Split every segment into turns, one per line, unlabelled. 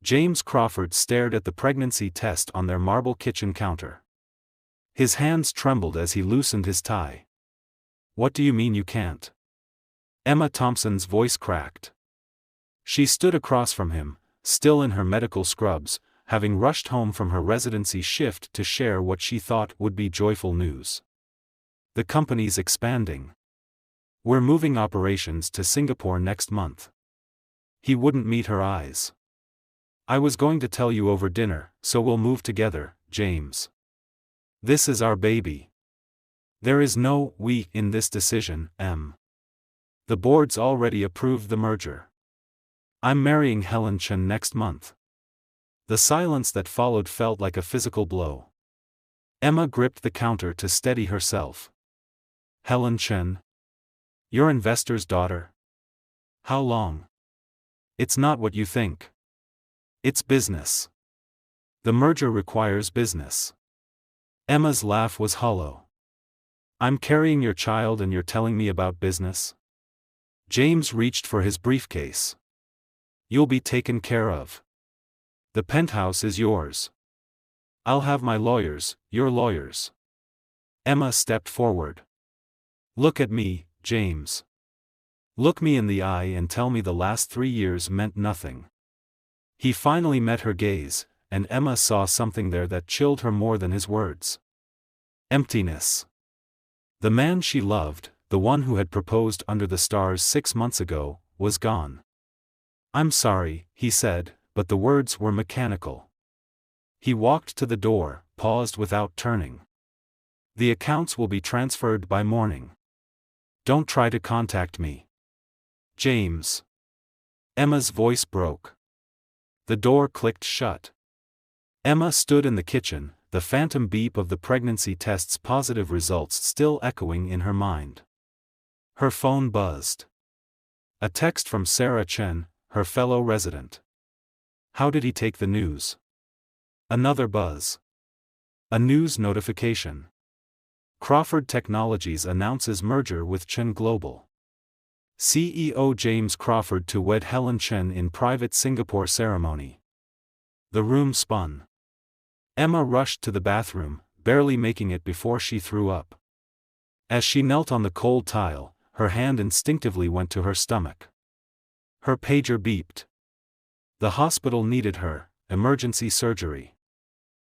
James Crawford stared at the pregnancy test on their marble kitchen counter. His hands trembled as he loosened his tie. "What do you mean you can't?" Emma Thompson's voice cracked. She stood across from him, still in her medical scrubs, having rushed home from her residency shift to share what she thought would be joyful news. "The company's expanding. We're moving operations to Singapore next month." He wouldn't meet her eyes. "I was going to tell you over dinner, so we'll move together, James. This is our baby. There is no we in this decision, Em. The board's already approved the merger. I'm marrying Helen Chen next month." The silence that followed felt like a physical blow. Emma gripped the counter to steady herself. "Helen Chen? Your investor's daughter? How long?" "It's not what you think. It's business. The merger requires business." Emma's laugh was hollow. "I'm carrying your child and you're telling me about business?" James reached for his briefcase. "You'll be taken care of. The penthouse is yours. I'll have my lawyers, your lawyers." Emma stepped forward. "Look at me, James. Look me in the eye and tell me the last 3 years meant nothing." He finally met her gaze, and Emma saw something there that chilled her more than his words. Emptiness. The man she loved, the one who had proposed under the stars 6 months ago, was gone. "I'm sorry," he said, but the words were mechanical. He walked to the door, paused without turning. "The accounts will be transferred by morning. Don't try to contact me. James." Emma's voice broke. The door clicked shut. Emma stood in the kitchen, the phantom beep of the pregnancy test's positive results still echoing in her mind. Her phone buzzed. A text from Sarah Chen, her fellow resident. How did he take the news? Another buzz. A news notification. Crawford Technologies announces merger with Chen Global. CEO James Crawford to wed Helen Chen in private Singapore ceremony. The room spun. Emma rushed to the bathroom, barely making it before she threw up. As she knelt on the cold tile, her hand instinctively went to her stomach. Her pager beeped. The hospital needed her, emergency surgery.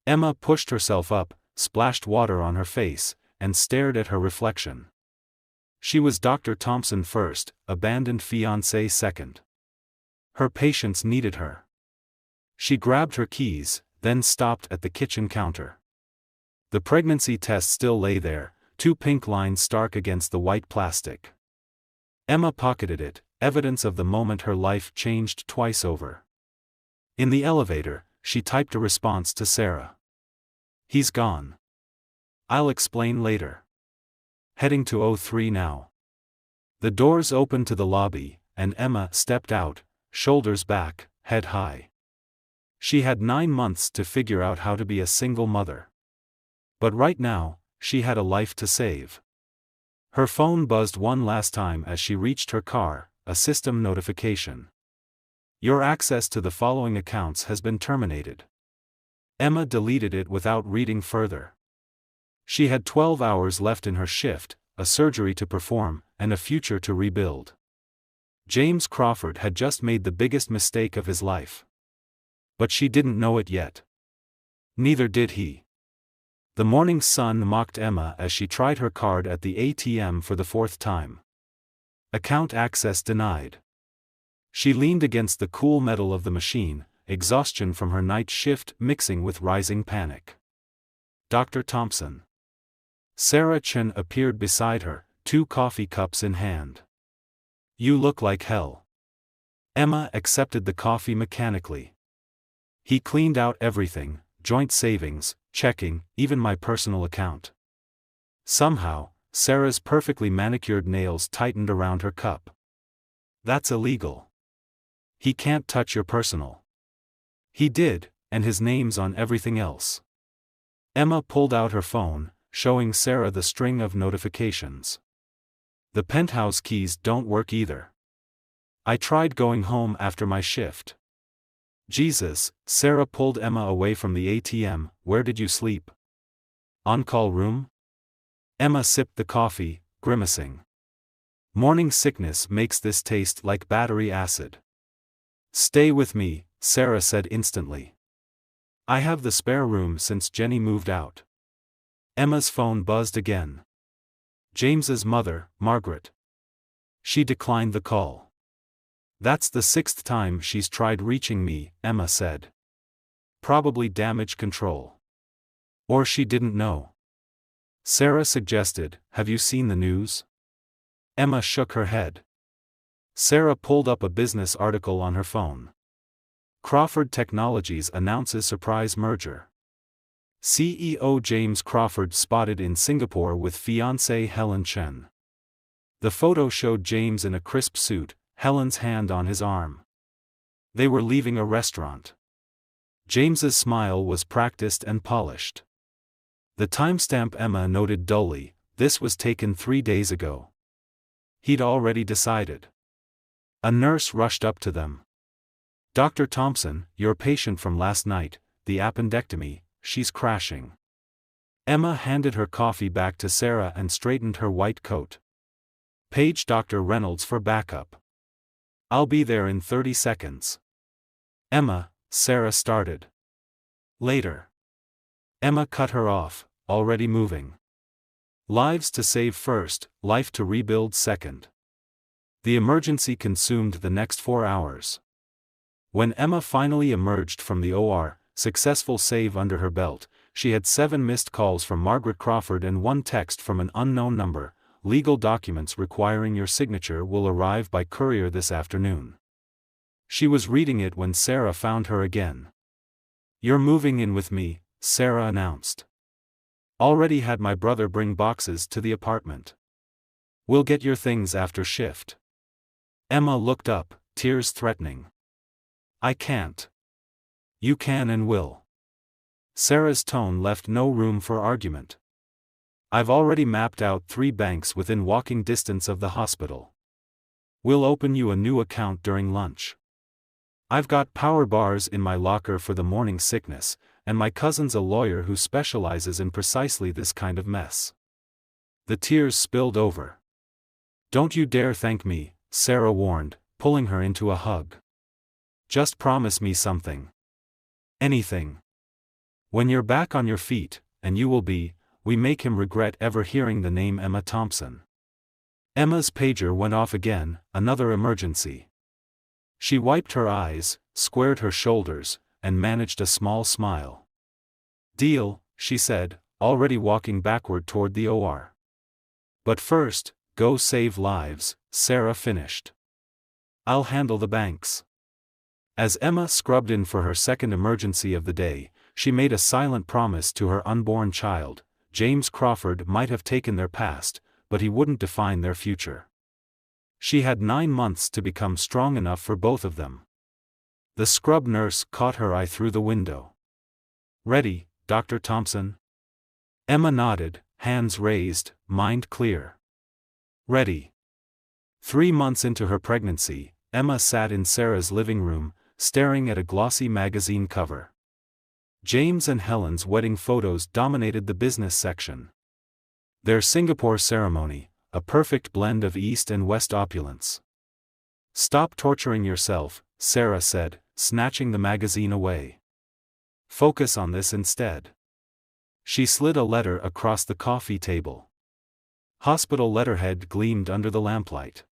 Emma pushed herself up, splashed water on her face, and stared at her reflection. She was Dr. Thompson first, abandoned fiancé second. Her patients needed her. She grabbed her keys, then stopped at the kitchen counter. The pregnancy test still lay there, 2 pink lines stark against the white plastic. Emma pocketed it, evidence of the moment her life changed twice over. In the elevator, she typed a response to Sarah. "He's gone. I'll explain later. Heading to O3 now." The doors opened to the lobby, and Emma stepped out, shoulders back, head high. She had 9 months to figure out how to be a single mother. But right now, she had a life to save. Her phone buzzed one last time as she reached her car, a system notification. "Your access to the following accounts has been terminated." Emma deleted it without reading further. She had 12 hours left in her shift, a surgery to perform, and a future to rebuild. James Crawford had just made the biggest mistake of his life. But she didn't know it yet. Neither did he. The morning sun mocked Emma as she tried her card at the ATM for the 4th time. Account access denied. She leaned against the cool metal of the machine, exhaustion from her night shift mixing with rising panic. Dr. Thompson. Sarah Chen appeared beside her, 2 coffee cups in hand. "You look like hell." Emma accepted the coffee mechanically. He cleaned out everything, joint savings, checking, even my personal account. Somehow, Sarah's perfectly manicured nails tightened around her cup. "That's illegal. He can't touch your personal." "He did, and his name's on everything else." Emma pulled out her phone, showing Sarah the string of notifications. "The penthouse keys don't work either. I tried going home after my shift. Jesus, Sarah pulled Emma away from the ATM. Where did you sleep? On-call room? Emma sipped the coffee, grimacing. Morning sickness makes this taste like battery acid. Stay with me, Sarah said instantly. I have the spare room since Jenny moved out. Emma's phone buzzed again. James's mother, Margaret. She declined the call. That's the 6th time she's tried reaching me, Emma said. Probably damage control. Or she didn't know. Sarah suggested, have you seen the news? Emma shook her head. Sarah pulled up a business article on her phone. Crawford Technologies announces surprise merger. CEO James Crawford spotted in Singapore with fiancée Helen Chen. The photo showed James in a crisp suit, Helen's hand on his arm. They were leaving a restaurant. James's smile was practiced and polished. The timestamp Emma noted dully, this was taken 3 days ago. He'd already decided. A nurse rushed up to them. Dr. Thompson, your patient from last night, the appendectomy, she's crashing. Emma handed her coffee back to Sarah and straightened her white coat. Page Dr. Reynolds for backup. I'll be there in 30 seconds. Emma, Sarah started. Later. Emma cut her off, already moving. Lives to save first, life to rebuild second. The emergency consumed the next 4 hours. When Emma finally emerged from the OR, successful save under her belt, she had 7 missed calls from Margaret Crawford and 1 text from an unknown number. Legal documents requiring your signature will arrive by courier this afternoon. She was reading it when Sarah found her again. You're moving in with me, Sarah announced. Already had my brother bring boxes to the apartment. We'll get your things after shift. Emma looked up, tears threatening. I can't. You can and will. Sarah's tone left no room for argument. I've already mapped out 3 banks within walking distance of the hospital. We'll open you a new account during lunch. I've got power bars in my locker for the morning sickness, and my cousin's a lawyer who specializes in precisely this kind of mess. The tears spilled over. Don't you dare thank me, Sarah warned, pulling her into a hug. Just promise me something. Anything. When you're back on your feet, and you will be, we make him regret ever hearing the name Emma Thompson. Emma's pager went off again, another emergency. She wiped her eyes, squared her shoulders, and managed a small smile. Deal, she said, already walking backward toward the OR. But first, go save lives, Sarah finished. I'll handle the banks. As Emma scrubbed in for her second emergency of the day, she made a silent promise to her unborn child. James Crawford might have taken their past, but he wouldn't define their future. She had 9 months to become strong enough for both of them. The scrub nurse caught her eye through the window. Ready, Dr. Thompson? Emma nodded, hands raised, mind clear. Ready. 3 months into her pregnancy, Emma sat in Sarah's living room, staring at a glossy magazine cover. James and Helen's wedding photos dominated the business section. Their Singapore ceremony, a perfect blend of East and West opulence. Stop torturing yourself, Sarah said, snatching the magazine away. Focus on this instead. She slid a letter across the coffee table. Hospital letterhead gleamed under the lamplight.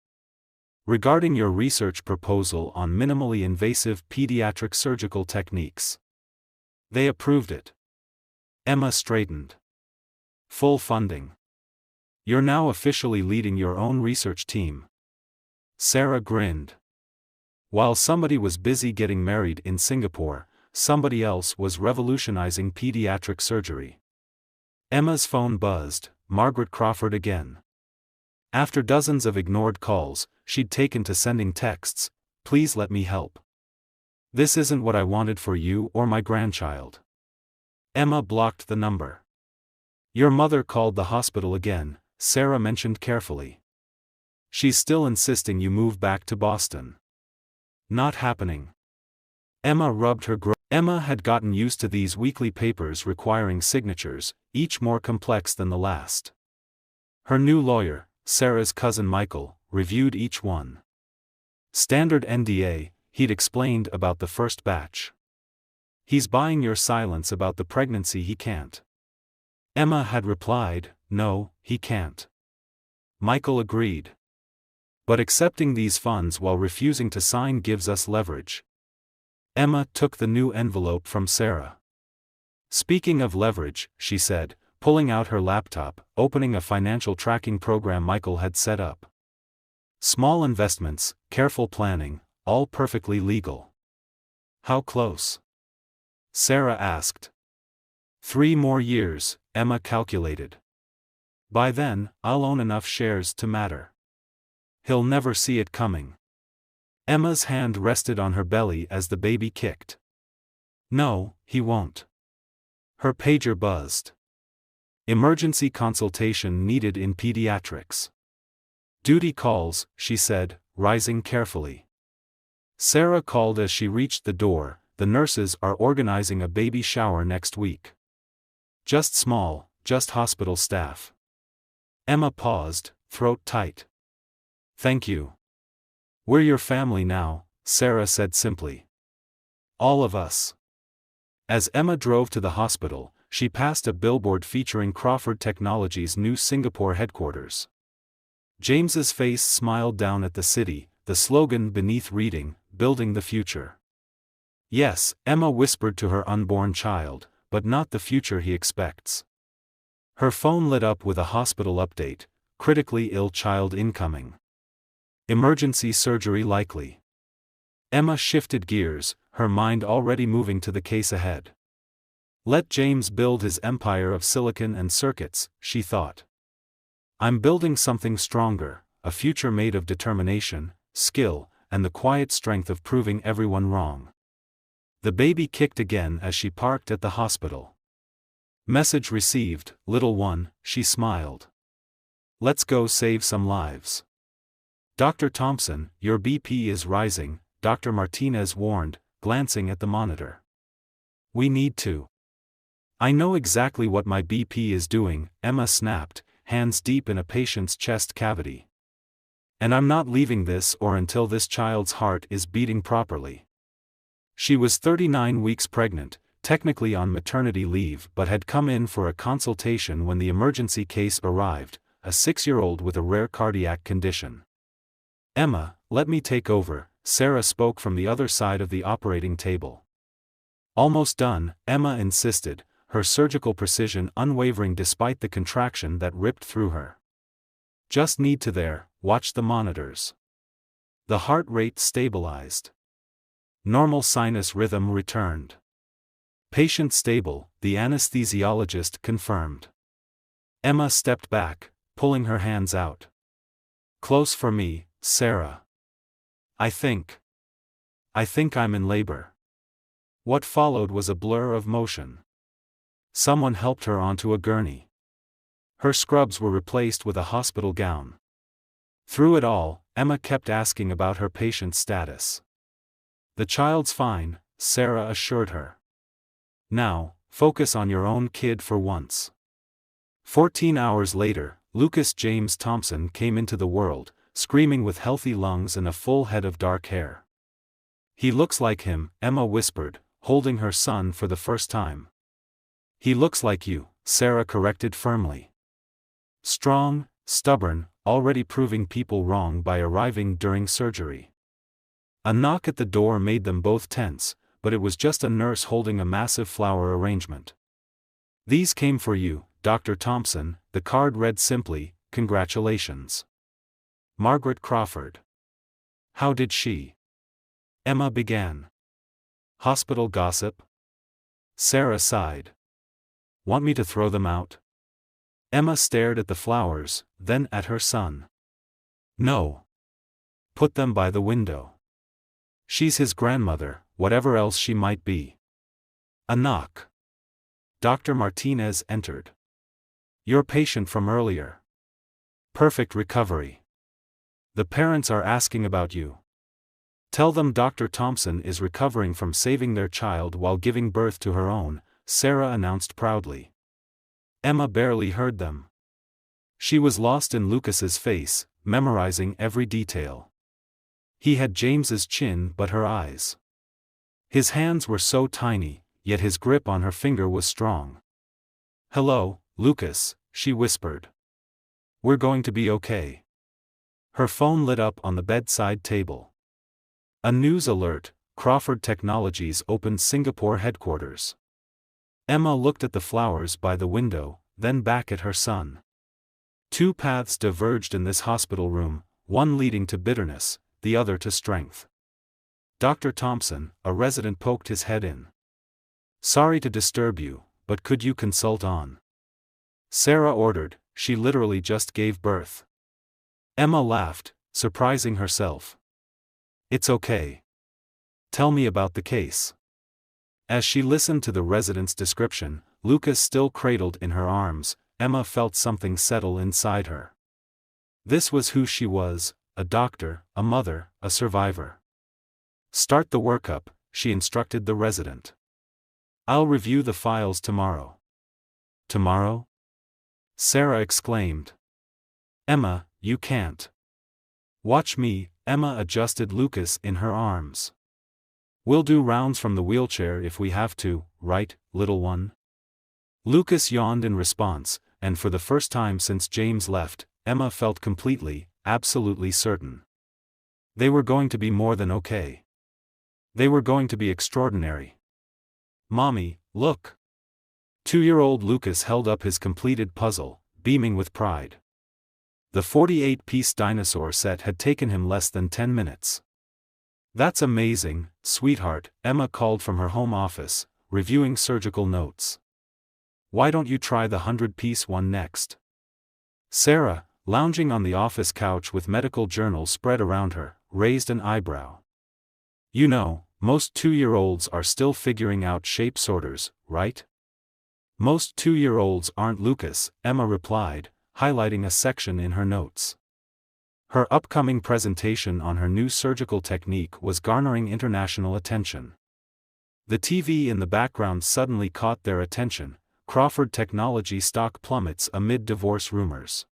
Regarding your research proposal on minimally invasive pediatric surgical techniques. They approved it. Emma straightened. Full funding. You're now officially leading your own research team. Sarah grinned. While somebody was busy getting married in Singapore, somebody else was revolutionizing pediatric surgery. Emma's phone buzzed, Margaret Crawford again. After dozens of ignored calls, she'd taken to sending texts, please let me help. This isn't what I wanted for you or my grandchild. Emma blocked the number. Your mother called the hospital again, Sarah mentioned carefully. She's still insisting you move back to Boston. Not happening. Emma rubbed her Emma had gotten used to these weekly papers requiring signatures, each more complex than the last. Her new lawyer, Sarah's cousin Michael, reviewed each one. Standard NDA, he'd explained about the first batch. He's buying your silence about the pregnancy. He can't. Emma had replied, no, he can't. Michael agreed. But accepting these funds while refusing to sign gives us leverage. Emma took the new envelope from Sarah. Speaking of leverage, she said, pulling out her laptop, opening a financial tracking program Michael had set up. Small investments, careful planning, all perfectly legal. How close? Sarah asked. 3 more years, Emma calculated. By then, I'll own enough shares to matter. He'll never see it coming. Emma's hand rested on her belly as the baby kicked. No, he won't. Her pager buzzed. Emergency consultation needed in pediatrics. Duty calls, she said, rising carefully. Sarah called as she reached the door. The nurses are organizing a baby shower next week. Just small, just hospital staff. Emma paused, throat tight. Thank you. We're your family now, Sarah said simply. All of us. As Emma drove to the hospital, she passed a billboard featuring Crawford Technologies' new Singapore headquarters. James's face smiled down at the city, the slogan beneath reading, "Building the Future." Yes, Emma whispered to her unborn child, but not the future he expects. Her phone lit up with a hospital update, critically ill child incoming. Emergency surgery likely. Emma shifted gears, her mind already moving to the case ahead. Let James build his empire of silicon and circuits, she thought. I'm building something stronger, a future made of determination, skill, and the quiet strength of proving everyone wrong. The baby kicked again as she parked at the hospital. Message received, little one, she smiled. Let's go save some lives. Dr. Thompson, your BP is rising, Dr. Martinez warned, glancing at the monitor. We need to. I know exactly what my BP is doing, Emma snapped, hands deep in a patient's chest cavity. And I'm not leaving this or until this child's heart is beating properly. She was 39 weeks pregnant, technically on maternity leave, but had come in for a consultation when the emergency case arrived, a 6-year-old with a rare cardiac condition. Emma, let me take over, Sarah spoke from the other side of the operating table. Almost done, Emma insisted, her surgical precision unwavering despite the contraction that ripped through her. Just need to there, watch the monitors. The heart rate stabilized. Normal sinus rhythm returned. Patient stable, the anesthesiologist confirmed. Emma stepped back, pulling her hands out. Close for me, Sarah. I think I'm in labor. What followed was a blur of motion. Someone helped her onto a gurney. Her scrubs were replaced with a hospital gown. Through it all, Emma kept asking about her patient's status. The child's fine, Sarah assured her. Now, focus on your own kid for once. 14 hours later, Lucas James Thompson came into the world, screaming with healthy lungs and a full head of dark hair. He looks like him, Emma whispered, holding her son for the first time. He looks like you, Sarah corrected firmly. Strong, stubborn, already proving people wrong by arriving during surgery. A knock at the door made them both tense, but it was just a nurse holding a massive flower arrangement. These came for you, Dr. Thompson, the card read simply, congratulations. Margaret Crawford. How did she? Emma began. Hospital gossip? Sarah sighed. Want me to throw them out? Emma stared at the flowers, then at her son. No. Put them by the window. She's his grandmother, whatever else she might be. A knock. Dr. Martinez entered. Your patient from earlier. Perfect recovery. The parents are asking about you. Tell them Dr. Thompson is recovering from saving their child while giving birth to her own, Sarah announced proudly. Emma barely heard them. She was lost in Lucas's face, memorizing every detail. He had James's chin but her eyes. His hands were so tiny, yet his grip on her finger was strong. "Hello, Lucas," she whispered. "We're going to be okay." Her phone lit up on the bedside table. A news alert: Crawford Technologies opened Singapore headquarters. Emma looked at the flowers by the window, then back at her son. Two paths diverged in this hospital room, one leading to bitterness, the other to strength. Dr. Thompson, a resident, poked his head in. "Sorry to disturb you, but could you consult on?" Sarah ordered. She literally just gave birth. Emma laughed, surprising herself. "It's okay. Tell me about the case." As she listened to the resident's description, Lucas still cradled in her arms, Emma felt something settle inside her. This was who she was, a doctor, a mother, a survivor. "Start the workup," she instructed the resident. "I'll review the files tomorrow." "Tomorrow?" Sarah exclaimed. "Emma, you can't." "Watch me," Emma adjusted Lucas in her arms. "We'll do rounds from the wheelchair if we have to, right, little one?" Lucas yawned in response, and for the first time since James left, Emma felt completely, absolutely certain. They were going to be more than okay. They were going to be extraordinary. "Mommy, look." 2-year-old Lucas held up his completed puzzle, beaming with pride. The 48-piece dinosaur set had taken him less than 10 minutes. "That's amazing, sweetheart," Emma called from her home office, reviewing surgical notes. "Why don't you try the 100-piece one next?" Sarah, lounging on the office couch with medical journals spread around her, raised an eyebrow. "You know, most 2-year-olds are still figuring out shape sorters, right?" "Most 2-year-olds aren't, Lucas," Emma replied, highlighting a section in her notes. Her upcoming presentation on her new surgical technique was garnering international attention. The TV in the background suddenly caught their attention. Crawford Technology stock plummets amid divorce rumors.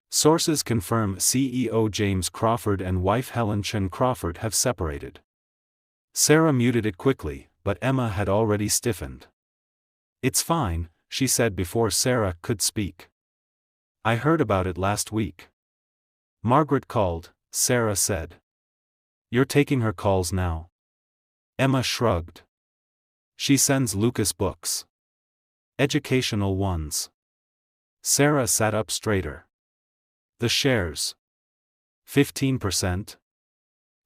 Sources confirm CEO James Crawford and wife Helen Chen Crawford have separated. Sarah muted it quickly, but Emma had already stiffened. "It's fine," she said before Sarah could speak. "I heard about it last week." "Margaret called," Sarah said. "You're taking her calls now?" Emma shrugged. "She sends Lucas books. Educational ones." Sarah sat up straighter. "The shares. 15%?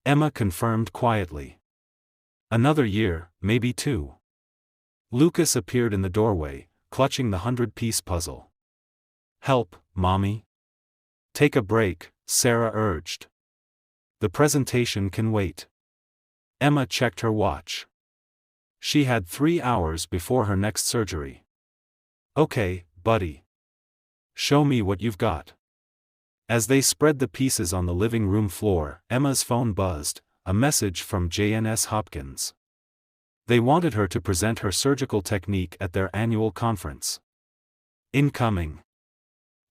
Emma confirmed quietly. "Another year, maybe 2. Lucas appeared in the doorway, clutching the 100-piece puzzle. "Help, Mommy?" "Take a break," Sarah urged. "The presentation can wait." Emma checked her watch. She had 3 hours before her next surgery. "Okay, buddy. Show me what you've got." As they spread the pieces on the living room floor, Emma's phone buzzed, a message from Johns Hopkins. They wanted her to present her surgical technique at their annual conference. "Incoming,"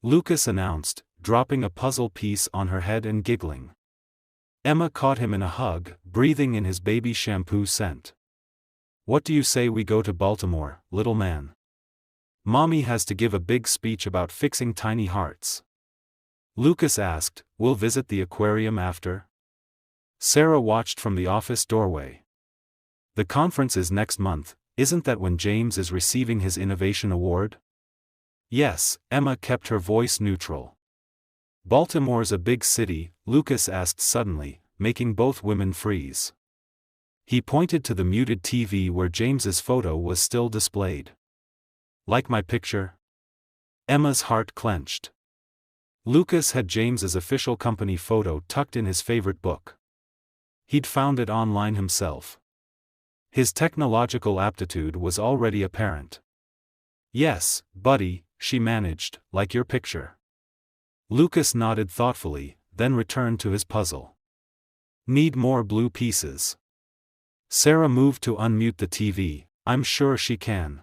Lucas announced, dropping a puzzle piece on her head and giggling. Emma caught him in a hug, breathing in his baby shampoo scent. "What do you say we go to Baltimore, little man? Mommy has to give a big speech about fixing tiny hearts." Lucas asked, "We'll visit the aquarium after?" Sarah watched from the office doorway. "The conference is next month, isn't that when James is receiving his innovation award?" "Yes," Emma kept her voice neutral. "Baltimore's a big city," Lucas asked suddenly, making both women freeze. He pointed to the muted TV where James's photo was still displayed. "Like my picture?" Emma's heart clenched. Lucas had James's official company photo tucked in his favorite book. He'd found it online himself. His technological aptitude was already apparent. "Yes, buddy," she managed, "like your picture." Lucas nodded thoughtfully, then returned to his puzzle. Need more blue pieces. Sarah moved to unmute the TV. I'm sure she can.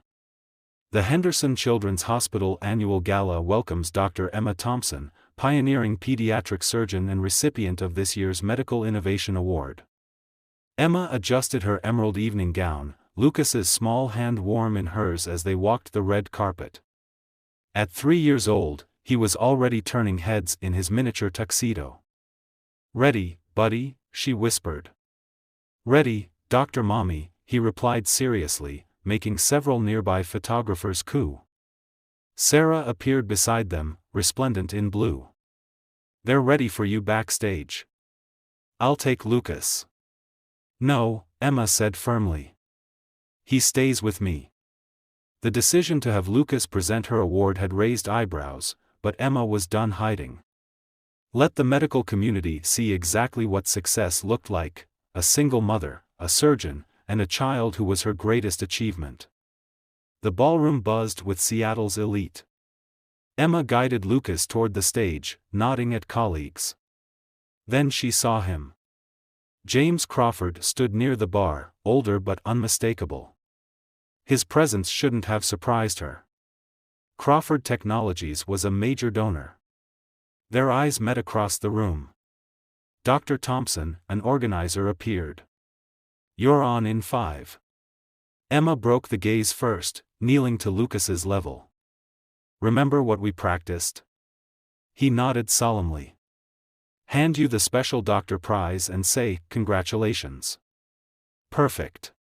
The Henderson Children's Hospital Annual Gala welcomes Dr. Emma Thompson, pioneering pediatric surgeon and recipient of this year's Medical Innovation Award. Emma adjusted her emerald evening gown, Lucas's small hand warm in hers as they walked the red carpet. At 3 years old, he was already turning heads in his miniature tuxedo. "Ready, buddy?" she whispered. "Ready, Dr. Mommy," he replied seriously, making several nearby photographers coo. Sarah appeared beside them, resplendent in blue. "They're ready for you backstage." "I'll take Lucas." "No," Emma said firmly. "He stays with me." The decision to have Lucas present her award had raised eyebrows, but Emma was done hiding. Let the medical community see exactly what success looked like: a single mother, a surgeon, and a child who was her greatest achievement. The ballroom buzzed with Seattle's elite. Emma guided Lucas toward the stage, nodding at colleagues. Then she saw him. James Crawford stood near the bar, older but unmistakable. His presence shouldn't have surprised her. Crawford Technologies was a major donor. Their eyes met across the room. Dr. Thompson, an organizer, appeared. "You're on in 5. Emma broke the gaze first, kneeling to Lucas's level. "Remember what we practiced?" He nodded solemnly. "Hand you the special doctor prize and say, 'Congratulations.'" "Perfect."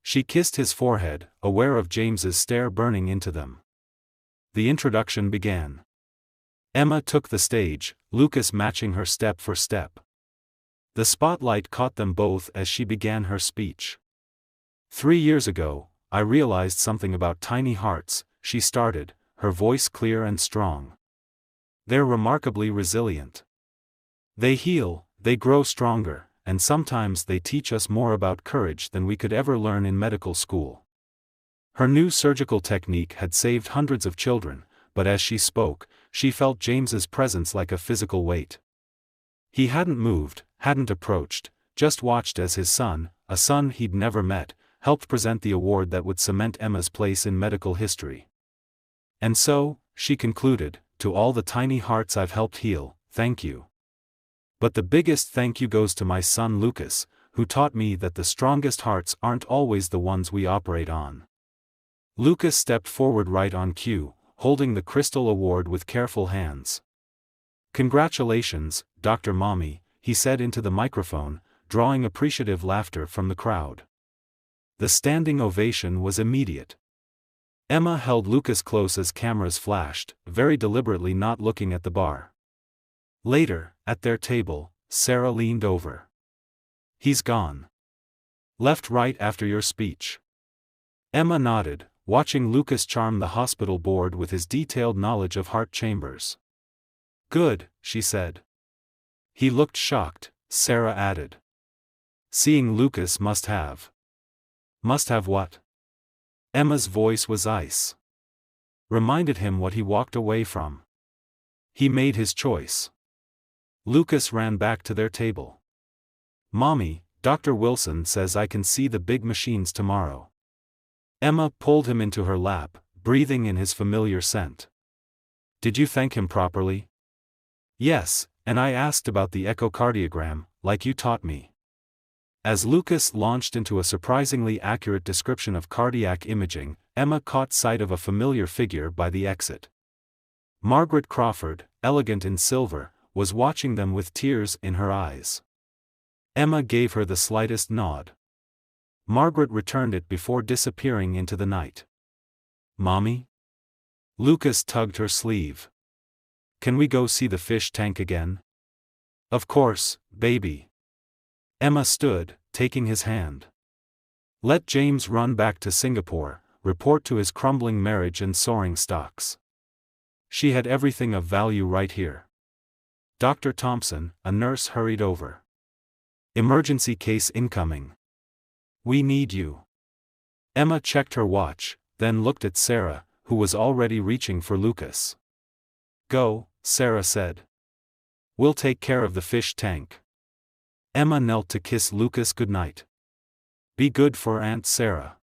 She kissed his forehead, aware of James's stare burning into them. The introduction began. Emma took the stage, Lucas matching her step for step. The spotlight caught them both as she began her speech. "3 years ago, I realized something about tiny hearts," she started, her voice clear and strong. "They're remarkably resilient. They heal, they grow stronger, and sometimes they teach us more about courage than we could ever learn in medical school." Her new surgical technique had saved hundreds of children, but as she spoke, she felt James's presence like a physical weight. He hadn't moved, hadn't approached, just watched as his son, a son he'd never met, helped present the award that would cement Emma's place in medical history. "And so," she concluded, "to all the tiny hearts I've helped heal, thank you. But the biggest thank you goes to my son Lucas, who taught me that the strongest hearts aren't always the ones we operate on." Lucas stepped forward right on cue, holding the crystal award with careful hands. "Congratulations, Dr. Mommy," he said into the microphone, drawing appreciative laughter from the crowd. The standing ovation was immediate. Emma held Lucas close as cameras flashed, very deliberately not looking at the bar. Later, at their table, Sarah leaned over. "He's gone. Left right after your speech." Emma nodded, watching Lucas charm the hospital board with his detailed knowledge of heart chambers. "Good," she said. "He looked shocked," Sarah added. "Seeing Lucas must have." "Must have what?" Emma's voice was ice. "Reminded him what he walked away from. He made his choice." Lucas ran back to their table. "Mommy, Dr. Wilson says I can see the big machines tomorrow." Emma pulled him into her lap, breathing in his familiar scent. "Did you thank him properly?" "Yes, and I asked about the echocardiogram, like you taught me." As Lucas launched into a surprisingly accurate description of cardiac imaging, Emma caught sight of a familiar figure by the exit. Margaret Crawford, elegant in silver, was watching them with tears in her eyes. Emma gave her the slightest nod. Margaret returned it before disappearing into the night. "Mommy?" Lucas tugged her sleeve. "Can we go see the fish tank again?" "Of course, baby." Emma stood, taking his hand. "Let James run back to Singapore, report to his crumbling marriage and soaring stocks. She had everything of value right here." Dr. Thompson, a nurse, hurried over. "Emergency case incoming. We need you." Emma checked her watch, then looked at Sarah, who was already reaching for Lucas. "Go," Sarah said. "We'll take care of the fish tank." Emma knelt to kiss Lucas goodnight. Be good for Aunt Sarah.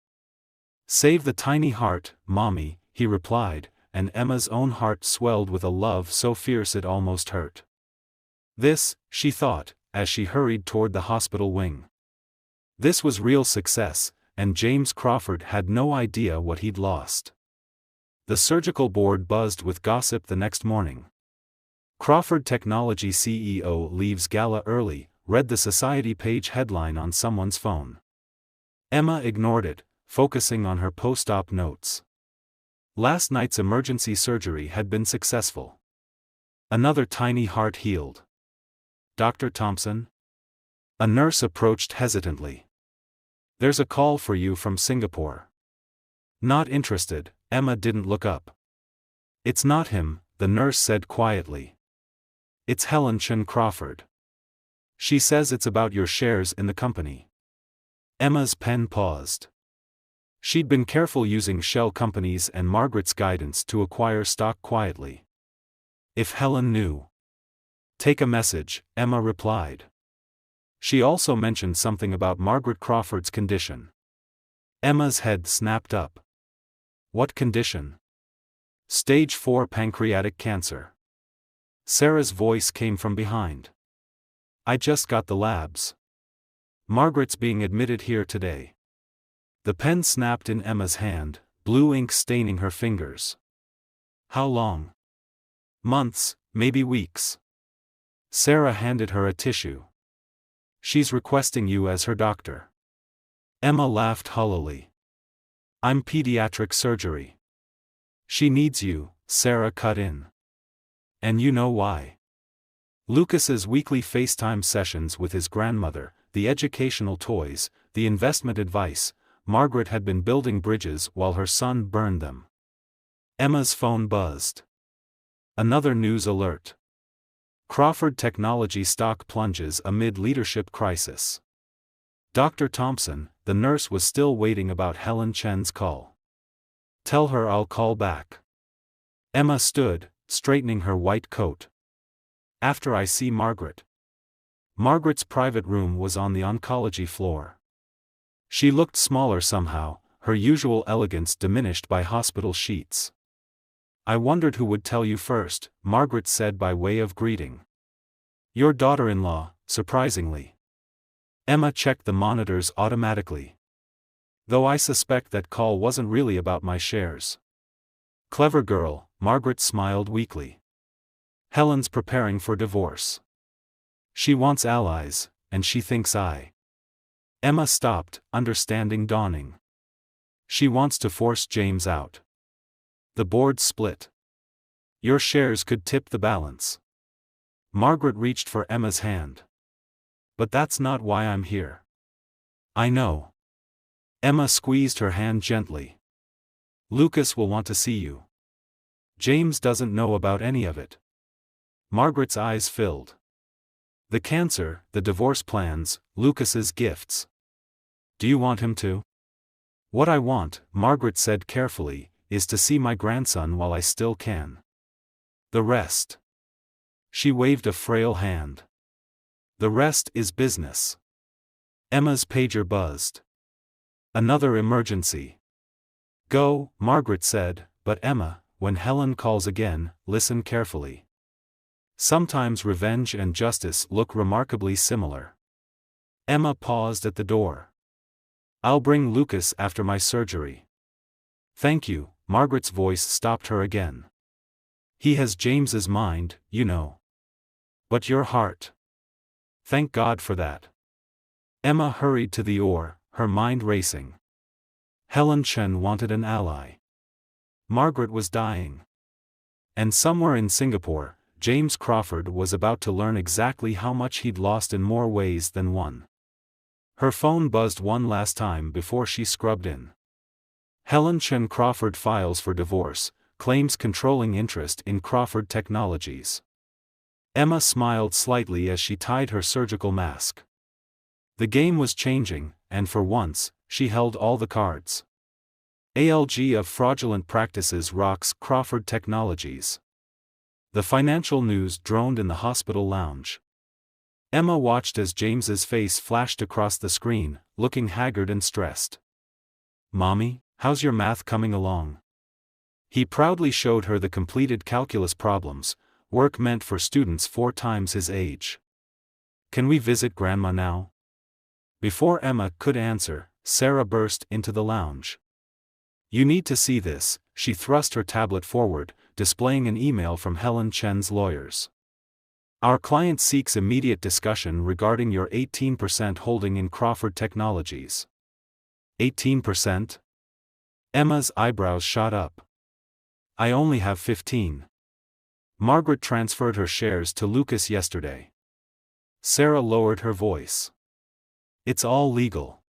Save the tiny heart, Mommy, he replied, and Emma's own heart swelled with a love so fierce it almost hurt. This, she thought, as she hurried toward the hospital wing. This was real success, and James Crawford had no idea what he'd lost. The surgical board buzzed with gossip the next morning. Crawford Technology CEO leaves gala early, read the society page headline on someone's phone. Emma ignored it, focusing on her post-op notes. Last night's emergency surgery had been successful. Another tiny heart healed. Dr. Thompson? A nurse approached hesitantly. There's a call for you from Singapore. Not interested, Emma didn't look up. It's not him, the nurse said quietly. It's Helen Chen Crawford. She says it's about your shares in the company. Emma's pen paused. She'd been careful using shell companies and Margaret's guidance to acquire stock quietly. If Helen knew. Take a message, Emma replied. She also mentioned something about Margaret Crawford's condition. Emma's head snapped up. What condition? Stage 4 pancreatic cancer. Sarah's voice came from behind. I just got the labs. Margaret's being admitted here today. The pen snapped in Emma's hand, blue ink staining her fingers. How long? Months, maybe weeks. Sarah handed her a tissue. She's requesting you as her doctor. Emma laughed hollowly. I'm pediatric surgery. She needs you, Sarah cut in. And you know why. Lucas's weekly FaceTime sessions with his grandmother, the educational toys, the investment advice, Margaret had been building bridges while her son burned them. Emma's phone buzzed. Another news alert. Crawford Technology stock plunges amid leadership crisis. Dr. Thompson, the nurse, was still waiting about Helen Chen's call. Tell her I'll call back. Emma stood, straightening her white coat. After I see Margaret. Margaret's private room was on the oncology floor. She looked smaller somehow, her usual elegance diminished by hospital sheets. I wondered who would tell you first, Margaret said by way of greeting. Your daughter-in-law, surprisingly. Emma checked the monitors automatically. Though I suspect that call wasn't really about my shares. Clever girl, Margaret smiled weakly. Helen's preparing for divorce. She wants allies, and she thinks I. Emma stopped, understanding dawning. She wants to force James out. The board split. Your shares could tip the balance. Margaret reached for Emma's hand. But that's not why I'm here. I know. Emma squeezed her hand gently. Lucas will want to see you. James doesn't know about any of it. Margaret's eyes filled. The cancer, the divorce plans, Lucas's gifts. Do you want him to? What I want, Margaret said carefully, is to see my grandson while I still can. The rest. She waved a frail hand. The rest is business. Emma's pager buzzed. Another emergency. Go, Margaret said, but Emma, when Helen calls again, listen carefully. Sometimes revenge and justice look remarkably similar. Emma paused at the door. I'll bring Lucas after my surgery. Thank you, Margaret's voice stopped her again. He has James's mind, you know. But your heart. Thank God for that. Emma hurried to the oar, her mind racing. Helen Chen wanted an ally. Margaret was dying. And somewhere in Singapore, James Crawford was about to learn exactly how much he'd lost in more ways than one. Her phone buzzed one last time before she scrubbed in. Helen Chen Crawford files for divorce, claims controlling interest in Crawford Technologies. Emma smiled slightly as she tied her surgical mask. The game was changing, and for once, she held all the cards. ALG of fraudulent practices rocks Crawford Technologies. The financial news droned in the hospital lounge. Emma watched as James's face flashed across the screen, looking haggard and stressed. "Mommy, how's your math coming along?" He proudly showed her the completed calculus problems, work meant for students 4 times his age. "Can we visit Grandma now?" Before Emma could answer, Sarah burst into the lounge. "You need to see this," she thrust her tablet forward, displaying an email from Helen Chen's lawyers. "Our client seeks immediate discussion regarding your 18% holding in Crawford Technologies." 18%? Emma's eyebrows shot up. "I only have 15. Margaret transferred her shares to Lucas yesterday." Sarah lowered her voice. "It's all legal.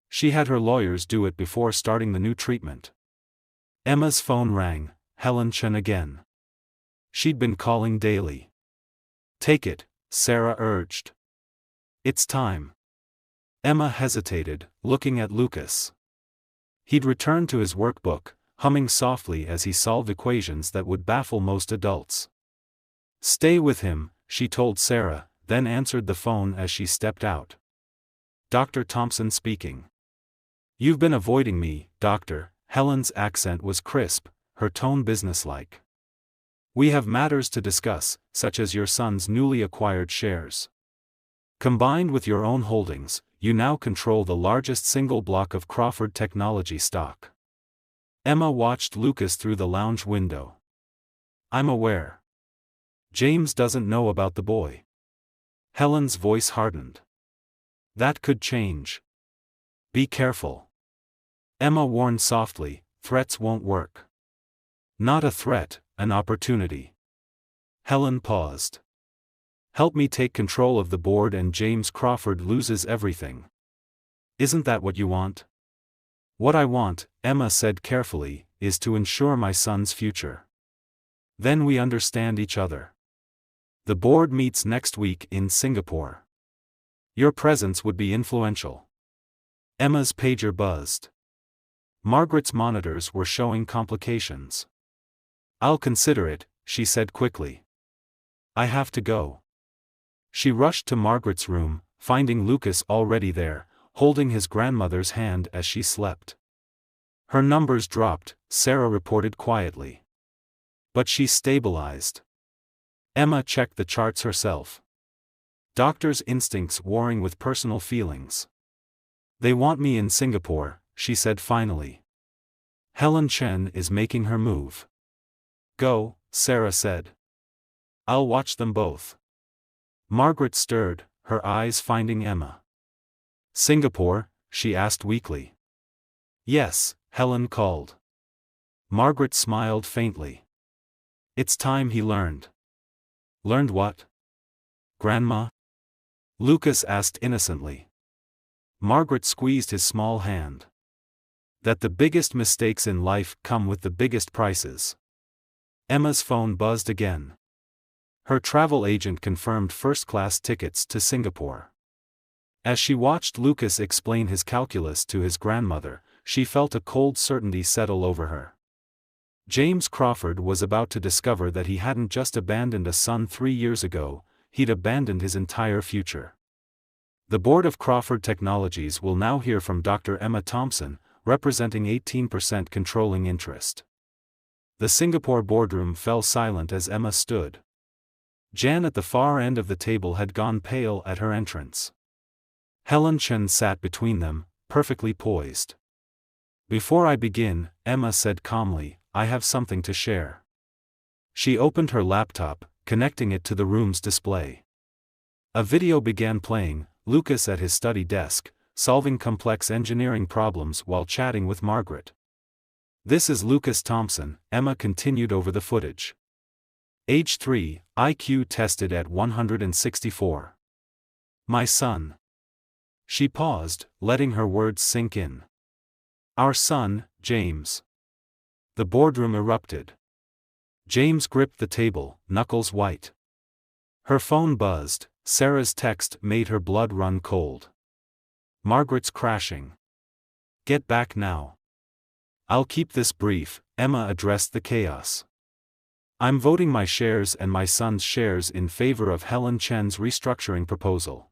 She had her lawyers do it before starting the new treatment." Emma's phone rang, Helen Chen again. She'd been calling daily. "Take it," Sarah urged. "It's time." Emma hesitated, looking at Lucas. He'd returned to his workbook, humming softly as he solved equations that would baffle most adults. "Stay with him," she told Sarah, then answered the phone as she stepped out. "Dr. Thompson speaking." "You've been avoiding me, Doctor." Helen's accent was crisp, her tone businesslike. "We have matters to discuss, such as your son's newly acquired shares. Combined with your own holdings, you now control the largest single block of Crawford Technology stock." Emma watched Lucas through the lounge window. "I'm aware. James doesn't know about the boy." Helen's voice hardened. "That could change. Be careful." Emma warned softly, "Threats won't work." "Not a threat, an opportunity." Helen paused. "Help me take control of the board and James Crawford loses everything. Isn't that what you want?" "What I want," Emma said carefully, "is to ensure my son's future. Then we understand each other. The board meets next week in Singapore. Your presence would be influential." Emma's pager buzzed. Margaret's monitors were showing complications. "I'll consider it," she said quickly. "I have to go." She rushed to Margaret's room, finding Lucas already there, holding his grandmother's hand as she slept. "Her numbers dropped," Sarah reported quietly. "But she's stabilized." Emma checked the charts herself. Doctor's instincts warring with personal feelings. "They want me in Singapore," she said finally. "Helen Chen is making her move." "Go," Sarah said. "I'll watch them both." Margaret stirred, her eyes finding Emma. "Singapore?" she asked weakly. "Yes," Helen called. Margaret smiled faintly. "It's time he learned." "Learned what?" "Grandma?" Lucas asked innocently. Margaret squeezed his small hand. "That the biggest mistakes in life come with the biggest prices." Emma's phone buzzed again. Her travel agent confirmed first-class tickets to Singapore. As she watched Lucas explain his calculus to his grandmother, she felt a cold certainty settle over her. James Crawford was about to discover that he hadn't just abandoned a son 3 years ago, he'd abandoned his entire future. The board of Crawford Technologies will now hear from Dr. Emma Thompson, representing 18% controlling interest. The Singapore boardroom fell silent as Emma stood. Jan at the far end of the table had gone pale at her entrance. Helen Chen sat between them, perfectly poised. "Before I begin," Emma said calmly, "I have something to share." She opened her laptop, connecting it to the room's display. A video began playing, Lucas at his study desk, solving complex engineering problems while chatting with Margaret. "This is Lucas Thompson," Emma continued over the footage. "Age 3, IQ tested at 164. My son." She paused, letting her words sink in. "Our son, James." The boardroom erupted. James gripped the table, knuckles white. Her phone buzzed, Sarah's text made her blood run cold. Margaret's crashing. "Get back now." "I'll keep this brief," Emma addressed the chaos. I'm voting my shares and my son's shares in favor of Helen Chen's restructuring proposal.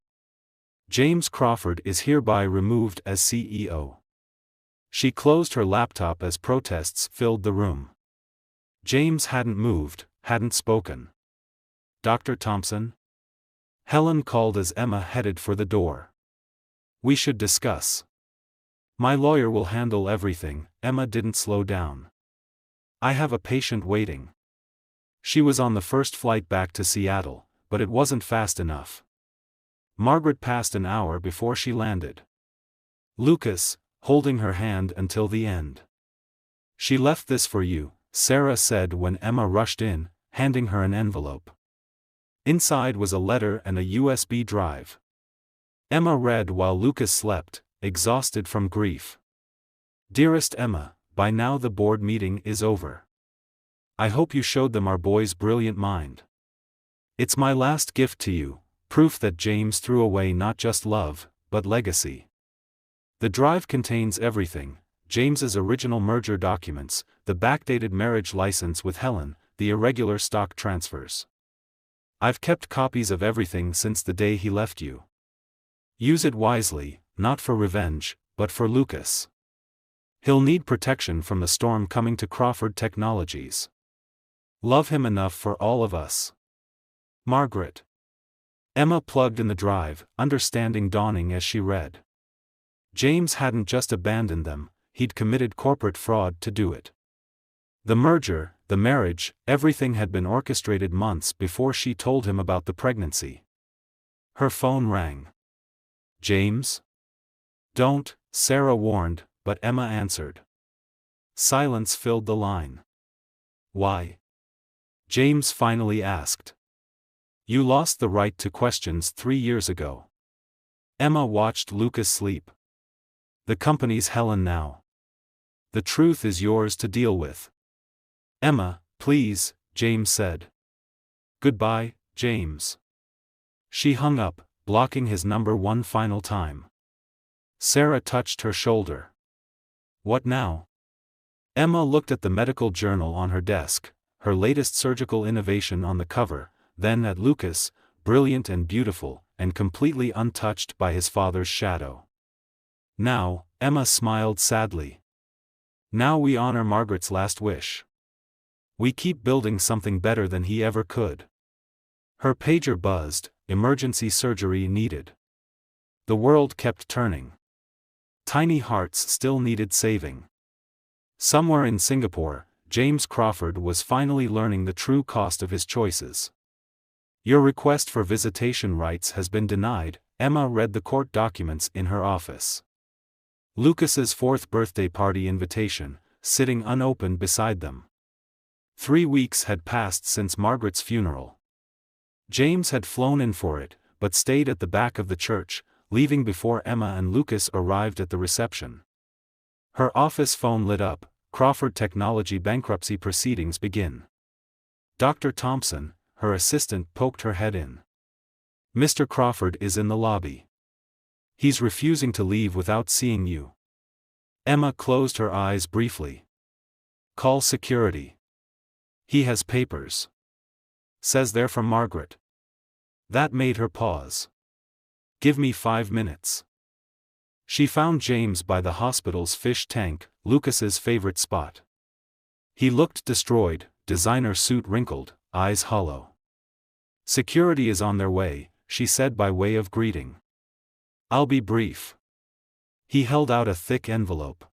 James Crawford is hereby removed as CEO. She closed her laptop as protests filled the room. James hadn't moved, hadn't spoken. Dr. Thompson? Helen called as Emma headed for the door. We should discuss. My lawyer will handle everything. Emma didn't slow down. I have a patient waiting. She was on the first flight back to Seattle, but it wasn't fast enough. Margaret passed an hour before she landed. Lucas, holding her hand until the end. She left this for you, Sarah said when Emma rushed in, handing her an envelope. Inside was a letter and a USB drive. Emma read while Lucas slept, exhausted from grief. Dearest Emma, by now the board meeting is over. I hope you showed them our boy's brilliant mind. It's my last gift to you, proof that James threw away not just love, but legacy. The drive contains everything: James's original merger documents, the backdated marriage license with Helen, the irregular stock transfers. I've kept copies of everything since the day he left you. Use it wisely, not for revenge, but for Lucas. He'll need protection from the storm coming to Crawford Technologies. Love him enough for all of us. Margaret. Emma plugged in the drive, understanding dawning as she read. James hadn't just abandoned them, he'd committed corporate fraud to do it. The merger, the marriage, everything had been orchestrated months before she told him about the pregnancy. Her phone rang. James? Don't, Sarah warned, but Emma answered. Silence filled the line. Why? James finally asked. You lost the right to questions 3 years ago. Emma watched Lucas sleep. The company's Helen now. The truth is yours to deal with. Emma, please, James said. Goodbye, James. She hung up, blocking his number one final time. Sarah touched her shoulder. What now? Emma looked at the medical journal on her desk, her latest surgical innovation on the cover, then at Lucas, brilliant and beautiful, and completely untouched by his father's shadow. Now, Emma smiled sadly. Now we honor Margaret's last wish. We keep building something better than he ever could. Her pager buzzed, emergency surgery needed. The world kept turning. Tiny hearts still needed saving. Somewhere in Singapore, James Crawford was finally learning the true cost of his choices. Your request for visitation rights has been denied, Emma read the court documents in her office. Lucas's 4th birthday party invitation, sitting unopened beside them. 3 weeks had passed since Margaret's funeral. James had flown in for it, but stayed at the back of the church, leaving before Emma and Lucas arrived at the reception. Her office phone lit up. Crawford Technology bankruptcy proceedings begin. Dr. Thompson, her assistant, poked her head in. Mr. Crawford is in the lobby. He's refusing to leave without seeing you. Emma closed her eyes briefly. Call security. He has papers. Says they're from Margaret. That made her pause. Give me 5 minutes. She found James by the hospital's fish tank, Lucas's favorite spot. He looked destroyed, designer suit wrinkled, eyes hollow. Security is on their way, she said by way of greeting. I'll be brief. He held out a thick envelope.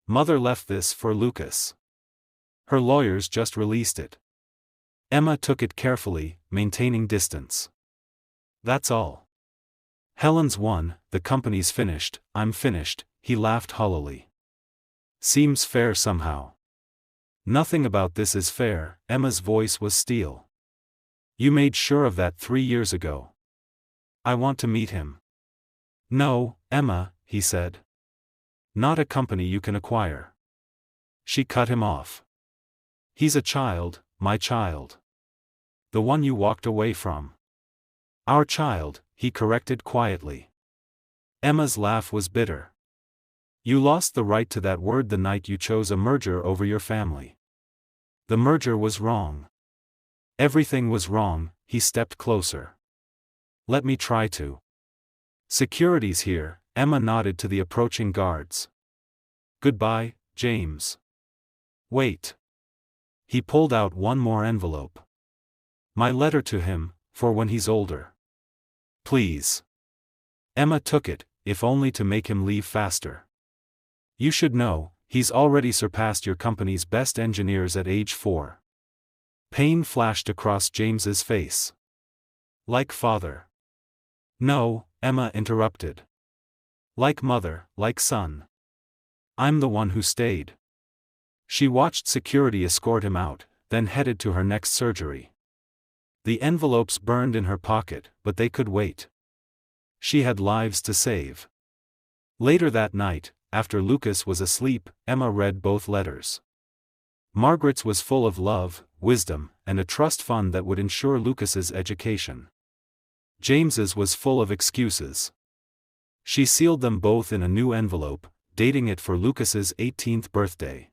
Mother left this for Lucas. Her lawyers just released it. Emma took it carefully, maintaining distance. That's all. Helen's won, the company's finished, I'm finished, he laughed hollowly. Seems fair somehow. Nothing about this is fair, Emma's voice was steel. You made sure of that 3 years ago. I want to meet him. No, Emma, he said. Not a company you can acquire. She cut him off. He's a child, my child. The one you walked away from. Our child, he corrected quietly. Emma's laugh was bitter. You lost the right to that word the night you chose a merger over your family. The merger was wrong. Everything was wrong. He stepped closer. Let me try to. Security's here, Emma nodded to the approaching guards. Goodbye, James. Wait. He pulled out one more envelope. My letter to him, for when he's older. Please. Emma took it, if only to make him leave faster. You should know, he's already surpassed your company's best engineers at age 4. Pain flashed across James's face. Like father. No, Emma interrupted. Like mother, like son. I'm the one who stayed. She watched security escort him out, then headed to her next surgery. The envelopes burned in her pocket, but they could wait. She had lives to save. Later that night, after Lucas was asleep, Emma read both letters. Margaret's was full of love, wisdom, and a trust fund that would ensure Lucas's education. James's was full of excuses. She sealed them both in a new envelope, dating it for Lucas's 18th birthday.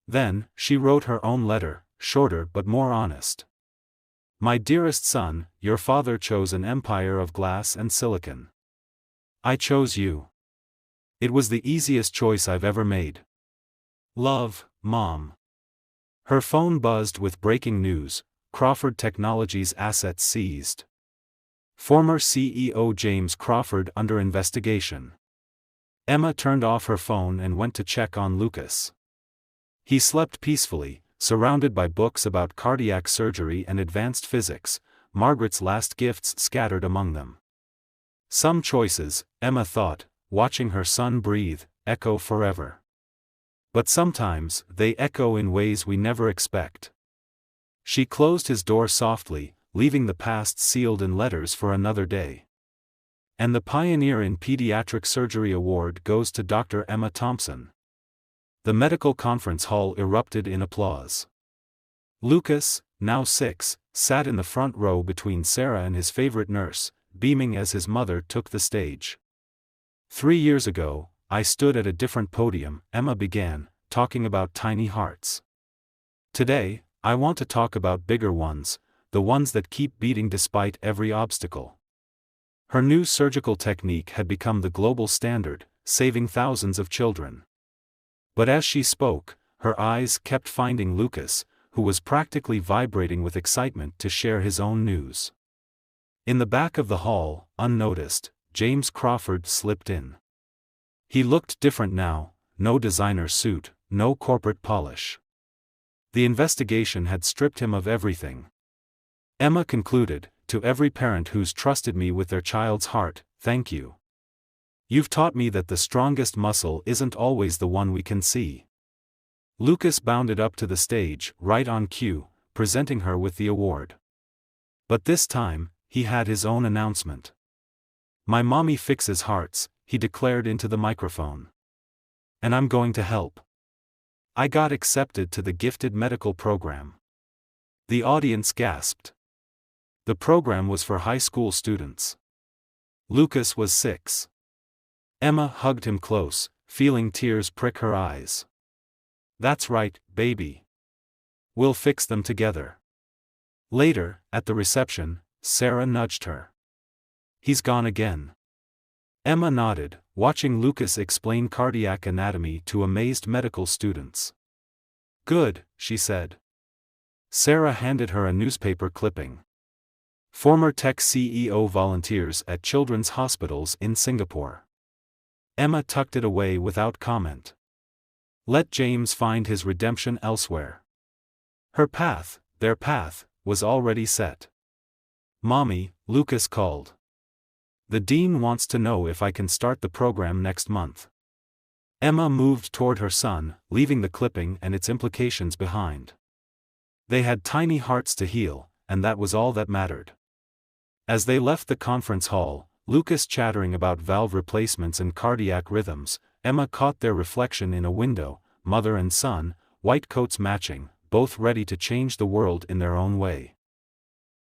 Then, she wrote her own letter, shorter but more honest. My dearest son, your father chose an empire of glass and silicon. I chose you. It was the easiest choice I've ever made. Love, Mom. Her phone buzzed with breaking news: Crawford Technologies assets seized. Former CEO James Crawford under investigation. Emma turned off her phone and went to check on Lucas. He slept peacefully, surrounded by books about cardiac surgery and advanced physics, Margaret's last gifts scattered among them. Some choices, Emma thought, watching her son breathe, echo forever. But sometimes, they echo in ways we never expect. She closed his door softly, leaving the past sealed in letters for another day. And the Pioneer in Pediatric Surgery Award goes to Dr. Emma Thompson. The medical conference hall erupted in applause. Lucas, now 6, sat in the front row between Sarah and his favorite nurse, beaming as his mother took the stage. 3 years ago, I stood at a different podium, Emma began, talking about tiny hearts. Today, I want to talk about bigger ones, the ones that keep beating despite every obstacle. Her new surgical technique had become the global standard, saving thousands of children. But as she spoke, her eyes kept finding Lucas, who was practically vibrating with excitement to share his own news. In the back of the hall, unnoticed, James Crawford slipped in. He looked different now, no designer suit, no corporate polish. The investigation had stripped him of everything. Emma concluded, to every parent who's trusted me with their child's heart, thank you. You've taught me that the strongest muscle isn't always the one we can see. Lucas bounded up to the stage, right on cue, presenting her with the award. But this time, he had his own announcement. My mommy fixes hearts, he declared into the microphone. And I'm going to help. I got accepted to the gifted medical program. The audience gasped. The program was for high school students. Lucas was 6. Emma hugged him close, feeling tears prick her eyes. That's right, baby. We'll fix them together. Later, at the reception, Sarah nudged her. He's gone again. Emma nodded, watching Lucas explain cardiac anatomy to amazed medical students. Good, she said. Sarah handed her a newspaper clipping. Former tech CEO volunteers at children's hospitals in Singapore. Emma tucked it away without comment. Let James find his redemption elsewhere. Her path, their path, was already set. Mommy, Lucas called. The dean wants to know if I can start the program next month. Emma moved toward her son, leaving the clipping and its implications behind. They had tiny hearts to heal, and that was all that mattered. As they left the conference hall, Lucas chattering about valve replacements and cardiac rhythms, Emma caught their reflection in a window, mother and son, white coats matching, both ready to change the world in their own way.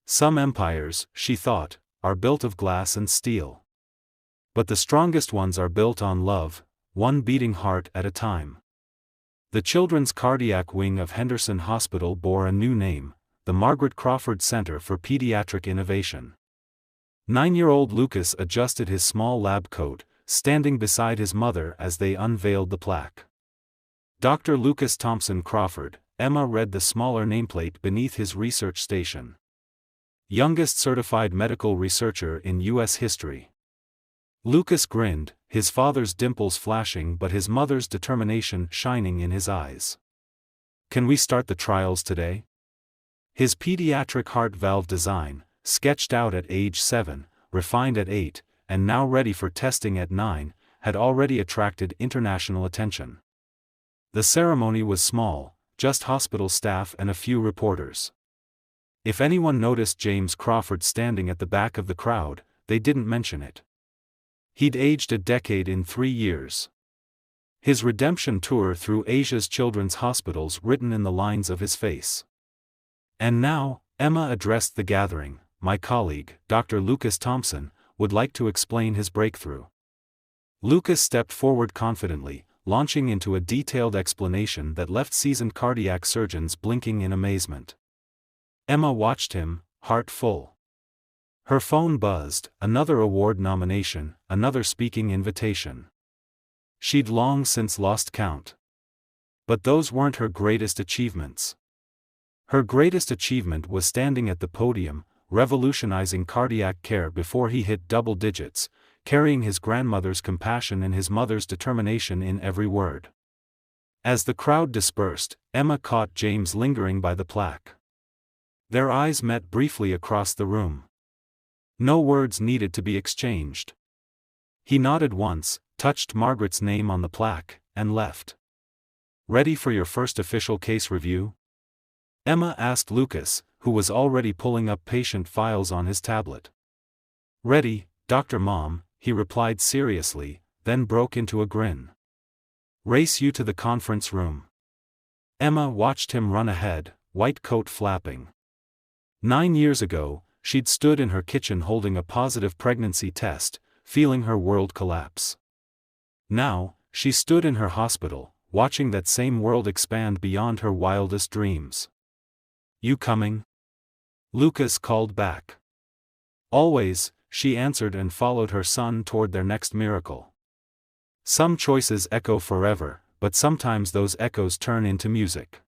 Some empires, she thought, are built of glass and steel. But the strongest ones are built on love, one beating heart at a time. The children's cardiac wing of Henderson Hospital bore a new name, the Margaret Crawford Center for Pediatric Innovation. 9-year-old Lucas adjusted his small lab coat, standing beside his mother as they unveiled the plaque. Dr. Lucas Thompson Crawford. Emma read the smaller nameplate beneath his research station. Youngest certified medical researcher in U.S. history. Lucas grinned, his father's dimples flashing but his mother's determination shining in his eyes. Can we start the trials today? His pediatric heart valve design, sketched out at age 7, refined at 8, and now ready for testing at 9, had already attracted international attention. The ceremony was small, just hospital staff and a few reporters. If anyone noticed James Crawford standing at the back of the crowd, they didn't mention it. He'd aged a decade in 3 years. His redemption tour through Asia's children's hospitals written in the lines of his face. And now, Emma addressed the gathering. My colleague, Dr. Lucas Thompson, would like to explain his breakthrough. Lucas stepped forward confidently, launching into a detailed explanation that left seasoned cardiac surgeons blinking in amazement. Emma watched him, heart full. Her phone buzzed, another award nomination, another speaking invitation. She'd long since lost count. But those weren't her greatest achievements. Her greatest achievement was standing at the podium, revolutionizing cardiac care before he hit double digits, carrying his grandmother's compassion and his mother's determination in every word. As the crowd dispersed, Emma caught James lingering by the plaque. Their eyes met briefly across the room. No words needed to be exchanged. He nodded once, touched Margaret's name on the plaque, and left. Ready for your first official case review? Emma asked Lucas, who was already pulling up patient files on his tablet. Ready, Dr. Mom, he replied seriously, then broke into a grin. Race you to the conference room. Emma watched him run ahead, white coat flapping. 9 years ago, she'd stood in her kitchen holding a positive pregnancy test, feeling her world collapse. Now, she stood in her hospital, watching that same world expand beyond her wildest dreams. You coming? Lucas called back. Always, she answered and followed her son toward their next miracle. Some choices echo forever, but sometimes those echoes turn into music.